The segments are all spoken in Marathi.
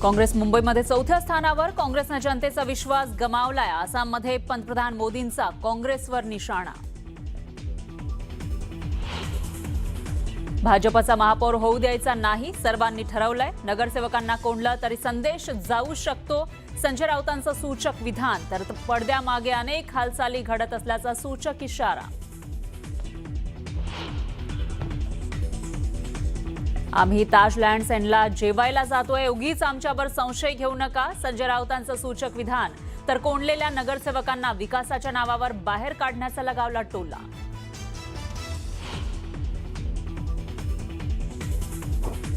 काँग्रेस मुंबईमध्ये चौथ्या स्थानावर. काँग्रेसने जनतेचा विश्वास गमावलाय. आसाममध्ये पंतप्रधान मोदींचा काँग्रेसवर निशाणा. भाजपचा महापौर होऊ द्यायचा नाही, सर्वांनी ठरवलंय. नगरसेवकांना कोंडलं तरी संदेश जाऊ शकतो, संजय राऊतांचं सूचक विधान. तर पडद्यामागे अनेक हालचाली घडत असल्याचा सूचक इशारा. आम्ही ताज लँड्स एंडला जेवायला जातोय, उगीच आमच्यावर संशय घेऊ नका, संजय राऊतांचं सूचक विधान. तर कोंडलेल्या नगरसेवकांना विकासाच्या नावावर बाहेर काढण्याचा लगावला टोला.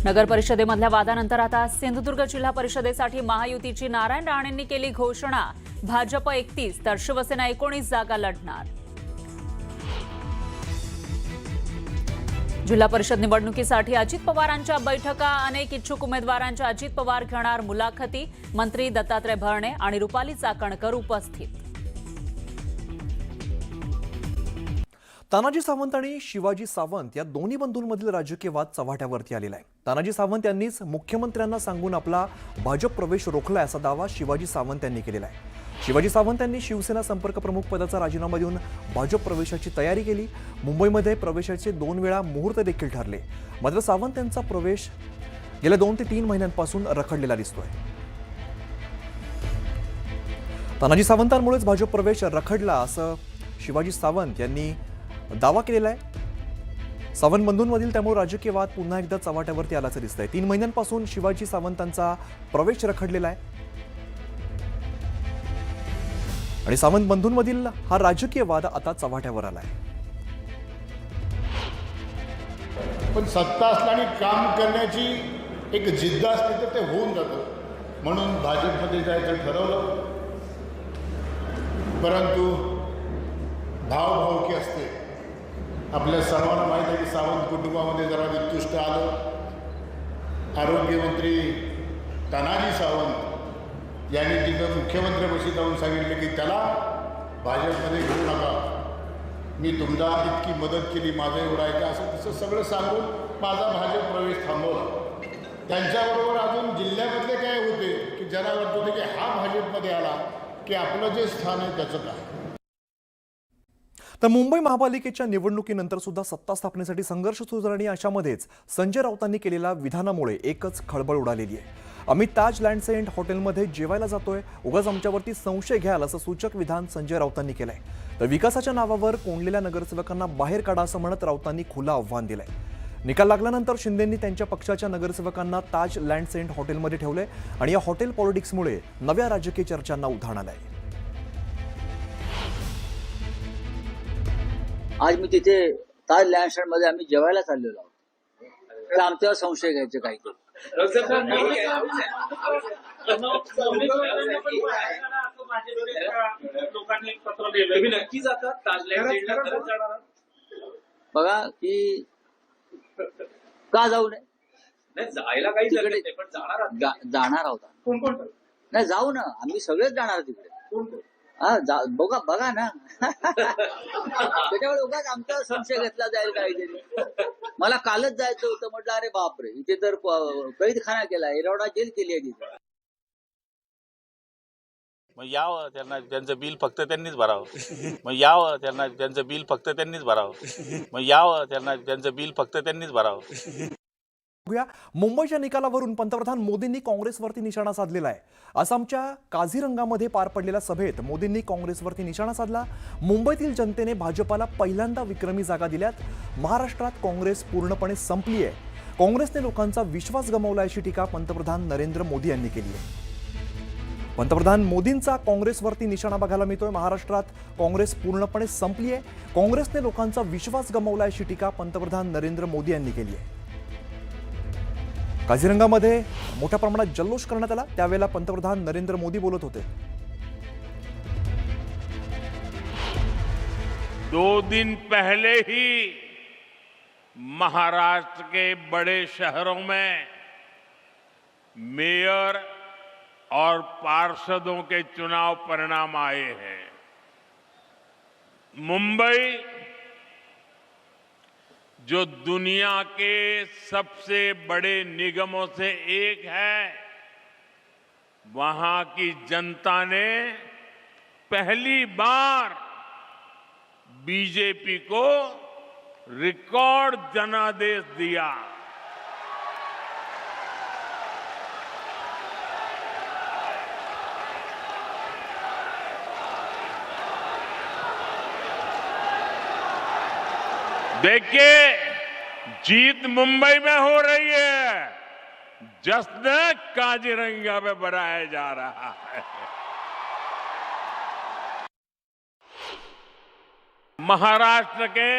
नगर परिषदेमधल्या वादानंतर आता सिंधुदुर्ग जिल्हा परिषदेसाठी महायुतीची नारायण राणेंनी केली घोषणा. भाजप 31 तर शिवसेना 19 जागा लढणार. जिल्हा परिषद निवडणुकीसाठी अजित पवारांच्या बैठका. अनेक इच्छुक उमेदवारांच्या अजित पवार घेणार मुलाखती. मंत्री दत्तात्रय भरणे आणि रुपाली चाकणकर उपस्थित. तानाजी सावंत आणि शिवाजी सावंत या दोन्ही बंधूंमधील राजकीय वाद चव्हाट्यावरती आलेला आहे. तानाजी सावंत यांनीच मुख्यमंत्र्यांना सांगून आपला भाजप प्रवेश रोखला असा दावा शिवाजी सावंत यांनी केलेला आहे. शिवाजी सावंत यांनी शिवसेना संपर्क प्रमुख पदाचा राजीनामा देऊन भाजप प्रवेशाची तयारी केली. मुंबईमध्ये प्रवेशाचे 2 वेळा मुहूर्त देखील ठरले. मात्र सावंत यांचा प्रवेश गेल्या 2 ते 3 महिन्यांपासून रखडलेला दिसतोय. तानाजी सावंतांमुळेच भाजप प्रवेश रखडला असं शिवाजी सावंत यांनी दावा केलेला आहे. सावंत बंधूंमधील त्यामुळे राजकीय वाद पुन्हा एकदा चव्हाट्यावरती आल्याचं दिसतंय. 3 महिन्यांपासून शिवाजी सावंतांचा प्रवेश रखडलेला आहे आणि सावंत बंधूंमधील हा राजकीय वाद आता चव्हाट्यावर आलाय. पण सत्ता असल्याने काम करण्याची एक जिद्द असते तर ते होऊन जातं, म्हणून भाजपमध्ये जायचं ठरवलं. परंतु भावभावकी असते. आपल्या सर्वांना माहीत आहे की सावंत कुटुंबामध्ये जरा निकृष्ट आलं. आरोग्यमंत्री तानाजी सावंत यांनी तिथं मुख्यमंत्र्यापाशी जाऊन सांगितलं की त्याला भाजपमध्ये घेऊ नका, मी तुमचा इतकी मदत केली, माझं एवढं आहे का, असं तसं सगळं सांगून माझा भाजप प्रवेश थांबवला. त्यांच्याबरोबर अजून जिल्ह्यामधले काय होते की ज्यांना वाटत होते की हा भाजपमध्ये आला की आपलं जे स्थान आहे त्याचं काय. तर मुंबई महापालिकेच्या निवडणुकीनंतर सुद्धा सत्ता स्थापनेसाठी संघर्ष सुरू झाला आणि अशामध्येच संजय राऊतांनी केलेल्या विधानामुळे एकच खळबळ उडालेली आहे. आम्ही ताज लँड्स एंड हॉटेलमध्ये जेवायला जातोय, उगाच आमच्यावरती संशय घ्याल असं सूचक विधान संजय राऊतांनी केलंय. तर विकासाच्या नावावर कोंडलेल्या नगरसेवकांना बाहेर काढा असं म्हणत राऊतांनी खुलं आव्हान दिलंय. निकाल लागल्यानंतर शिंदेंनी त्यांच्या पक्षाच्या नगरसेवकांना ताज लँड्स एंड हॉटेलमध्ये ठेवलंय आणि या हॉटेल पॉलिटिक्समुळे नव्या राजकीय चर्चांना उधाण आलंय. आज मी तिथे ताज लँड मध्ये आम्ही जेवायला चाललेलो आहोत, तर आमच्यावर संशय घ्यायचे काही. बघा की का जाऊ नये, जायला काही जाणार आहोत. नाही जाऊ ना, आम्ही सगळेच जाणार तिकडे. बघा ना. त्याच्यावर उगाच आमचा संशय घेतला जाईल काहीतरी. मला कालच जायचं होतं, म्हटलं अरे बापरे, इथे तर कैदखाना केला, एरवडा जेल केली आहे तिथे. मग यावं त्यांना, त्यांचं बिल फक्त त्यांनीच भरावं. मग यावं त्यांना, त्यांचं बिल फक्त त्यांनीच भरावं. मग यावं त्यांना, त्यांचं बिल फक्त त्यांनीच भरावं. मुंबईच्या निकालावरून पंतप्रधान मोदींनी काँग्रेसवरती निशाणा साधलेला आहे. आसामच्या काझीरंगामध्ये पार पडलेल्या सभेत मोदींनी काँग्रेसवरती निशाणा साधला. मुंबईतील जनतेने भाजपाला पहिल्यांदा विक्रमी जागा दिल्यात. महाराष्ट्रात काँग्रेस पूर्णपणे संपली आहे. काँग्रेसने लोकांचा विश्वास गमावला अशी टीका पंतप्रधान नरेंद्र मोदी यांनी केली आहे. पंतप्रधान मोदींचा काँग्रेसवरती निशाणा बघायला मिळतोय. महाराष्ट्रात काँग्रेस पूर्णपणे संपली आहे. काँग्रेसने लोकांचा विश्वास गमावला अशी टीका पंतप्रधान नरेंद्र मोदी यांनी केली आहे. काझीरंगामध्ये मोठ्या प्रमाणात जल्लोष करण्यात आला. त्यावेळेला पंतप्रधान नरेंद्र मोदी बोलत होते. 2 दिन पहले ही महाराष्ट्र के बड़े शहरों में मेयर और पार्षदों के चुनाव परिणाम आए हैं. मुंबई जो दुनिया के सबसे बड़े निगमों से एक है, वहां की जनता ने पहली बार बीजेपी को रिकॉर्ड जनादेश दिया। देखिए, जीत मुंबई में हो रही है, जश्न काजीरंगा में मनाया जा रहा है। महाराष्ट्र के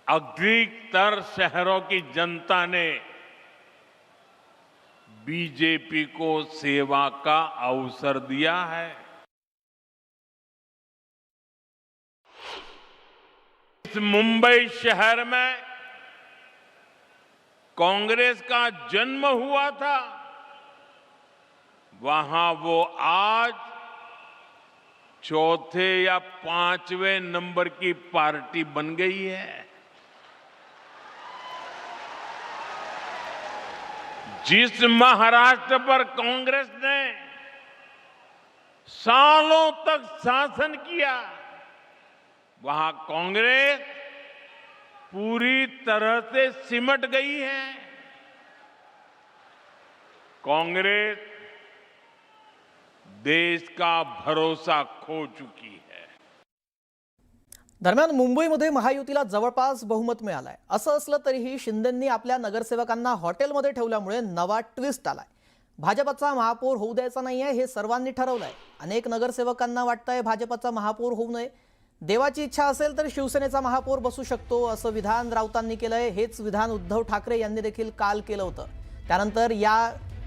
अधिकतर शहरों की जनता ने बीजेपी को सेवा का अवसर दिया है। इस मुंबई शहर में कांग्रेस का जन्म हुआ था, वहां वो आज चौथे या पांचवें नंबर की पार्टी बन गई है। जिस महाराष्ट्र पर कांग्रेस ने सालों तक शासन किया, वहां कांग्रेस पूरी तरह से सिमट गई है। कांग्रेस देश का भरोसा खो चुकी है। दरम्यान मुंबईमध्ये महायुतीला जवळपास बहुमत मिळालंय। असं असलं तरीही शिंदेंनी आपल्या नगरसेवकांना हॉटेलमध्ये ठेवल्यामुळे नवा ट्विस्ट आलाय। भाजपचा महापौर होऊ द्यायचा नाहीये हे सर्वांनी ठरवलंय। अनेक नगरसेवकांना वाटतंय भाजपचा महापौर होऊ नये, देवाची इच्छा असेल तर शिवसेनेचा महापौर बसू शकतो असं विधान राऊतांनी केलंय। हेच विधान उद्धव ठाकरे यांनी देखील काल केलं होतं। त्यानंतर या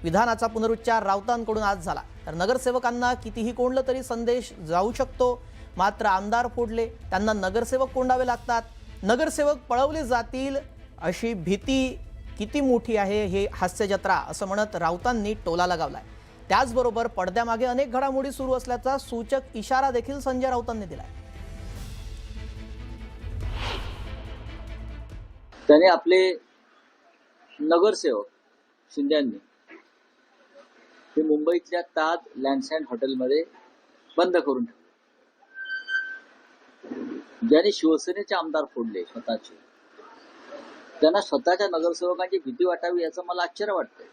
विधानाचा पुनरुच्चार राऊतांकडून आज झाला। तर नगरसेवकांना कितीही कोंडलं तरी संदेश जाऊ शकतो, मात्र आमदार फोडले त्यांना नगरसेवक कोंडावे लागतात, नगरसेवक पळवले जातील अशी भीती किती मोठी आहे हे हास्यजत्रा असं म्हणत राऊतांनी टोला लगावलाय। त्याचबरोबर पडद्यामागे अनेक घडामोडी सुरू असल्याचा सूचक इशारा देखील संजय राऊतांनी दिलाय। त्याने आपले नगरसेवक शिंद्यांनी हे मुंबईतल्या ताज लँडसँड हॉटेलमध्ये बंद करून ठेवले। ज्यांनी शिवसेनेचे आमदार फोडले स्वतःचे, त्यांना स्वतःच्या नगरसेवकांची भीती वाटावी याचं मला आश्चर्य वाटतंय।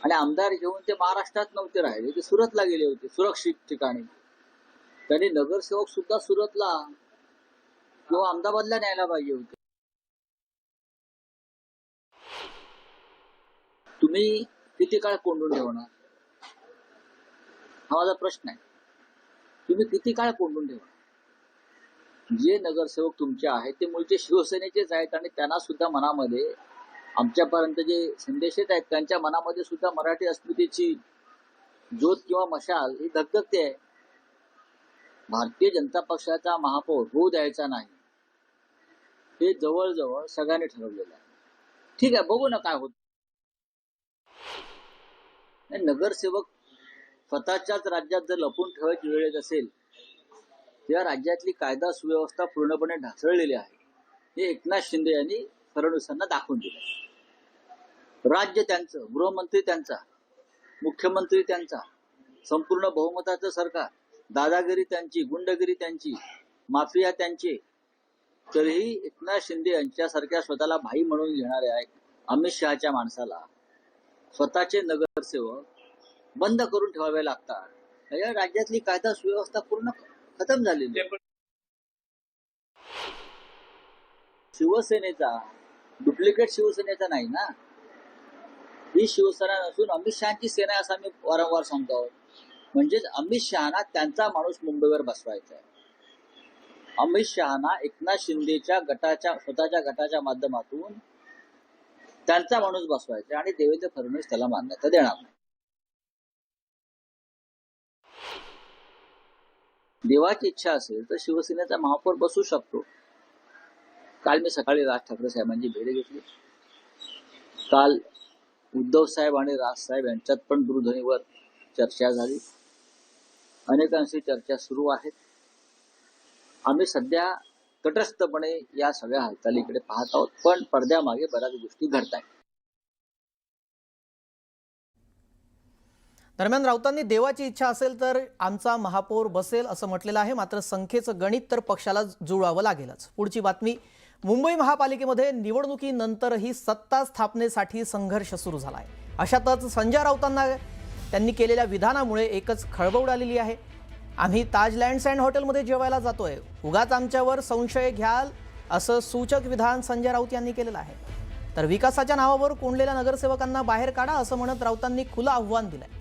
आणि आमदार घेऊन ते महाराष्ट्रात नव्हते राहिले, ते सुरतला गेले होते, सुरक्षित ठिकाणी। त्यांनी नगरसेवक सुद्धा सुरतला किंवा अहमदाबादला न्यायला पाहिजे होते। तुम्ही किती काळ कोंडून ठेवणार हा माझा प्रश्न आहे। तुम्ही किती काळ कोंडून ठेवणार? जे नगरसेवक तुमचे आहेत ते मूळचे शिवसेनेचेच आहेत आणि त्यांना सुद्धा मनामध्ये आमच्यापर्यंत जे संदेश येत आहेत त्यांच्या मनामध्ये सुद्धा मराठी अस्मितेची ज्योत किंवा मशाल ही धगधगते आहे। भारतीय जनता पक्षाचा महापौर होऊ द्यायचा नाही हे जवळजवळ सगळ्यांनी ठरवलेलं आहे। ठीक आहे, बघू ना काय होत। नगरसेवक स्वतःच्याच राज्यात जर लपून ठेवायची वेळ येत असेल तेव्हा राज्यातली कायदा सुव्यवस्था पूर्णपणे ढासळलेली आहे हे एकनाथ शिंदे यांनी फडणवीसांना दाखवून दिलं। राज्य त्यांचं, गृहमंत्री त्यांचा, मुख्यमंत्री त्यांचा, संपूर्ण बहुमताचं सरकार, दादागिरी त्यांची, गुंडगिरी त्यांची, माफिया त्यांची, तरीही एकनाथ शिंदे यांच्यासारख्या स्वतःला भाई म्हणून घेणाऱ्या अमित शहाच्या माणसाला स्वतःचे नगरसेवक बंद करून ठेवावे लागतात। या राज्यातली कायदा सुव्यवस्था पूर्ण खतम झालेली आहे। शिवसेनेचा डुप्लिकेट शिवसेनेचा नाही ना, ही शिवसेना नसून अमित शहाची सेना असं आम्ही वारंवार सांगतो। म्हणजेच अमित शहाना त्यांचा माणूस मुंबईवर बसवायचा आहे। अमित शहाना एकनाथ शिंदेच्या गटाच्या स्वतःच्या गटाच्या माध्यमातून त्यांचा माणूस बसवायचा आणि देवेंद्र फडणवीस त्याला मान्यता देणार नाही। देवाची इच्छा असेल तर शिवसेनेचा महापौर बसू शकतो। काल मी सकाळी राज ठाकरे साहेबांची भेट घेतली। काल उद्धव साहेब आणि राज साहेब यांच्यात पण दूरध्वनीवर चर्चा झाली। अनेकांशी चर्चा सुरू आहेत। आम्ही सध्या तटस्थपणे या सगळ्या हालचालीकडे पाहत आहोत, पण पडद्यामागे बऱ्याच गोष्टी घडत आहेत। दरम्यान राऊतांनी देवाची इच्छा असेल तर आमचा महापौर बसेल असं म्हटलेलं आहे. मात्र संख्येचं गणित तर पक्षाला जुळवावं लागेलच. पुढची बातमी, मुंबई महापालिकेमध्ये निवडणुकीनंतरही सत्ता स्थापनेसाठी संघर्ष सुरू झाला आहे. अशातच संजय राऊतांना त्यांनी केलेल्या विधानामुळे एकच खळबळ उडालेली आहे. आम्ही ताज लँड्स अँड हॉटेलमध्ये जेवायला जातोय, उगाच आमच्यावर संशय घ्याल असं सूचक विधान संजय राऊत यांनी केलेलं आहे. तर विकासाच्या नावावर कोंडलेल्या नगरसेवकांना बाहेर काढा असं म्हणत राऊतांनी खुलं आव्हान दिलंय.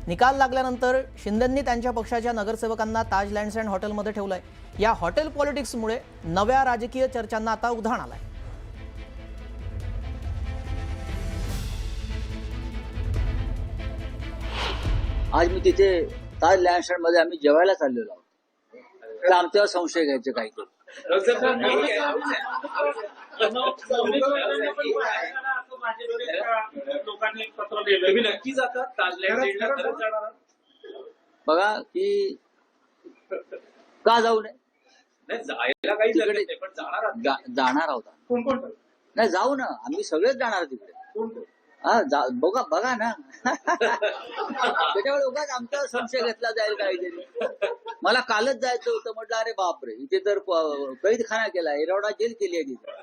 निकाल लागल्यानंतर शिंदेंनी त्यांच्या पक्षाच्या नगरसेवकांना ताज लँड्स अँड हॉटेलमध्ये ठेवलंय. या हॉटेल पॉलिटिक्समुळे नव्या राजकीय चर्चांना आता उधाण आलंय. आज मी तिथे ताज लँडस्टँड मध्ये आम्ही जेवायला चाललेलो आहोत, तर आमच्यावर संशय घ्यायचे काही ते. नक्की जातात ताजलँड बघा की का जाऊ नये, जायला काही तिकडे नाही, पण जाणार आहात. जाणार आहोत. कोण कोण नाही जाऊ ना, आम्ही सगळेच जाणार तिकडे. कोण कोण हा बघा ना. त्याच्यामुळे उगाच आमचा संशय घेतला जाईल काहीतरी. मला कालच जायचं होतं, म्हटलं अरे बापरे, इथे तर कैदखाना केला, एरवडा जेल केली आहे तिथे.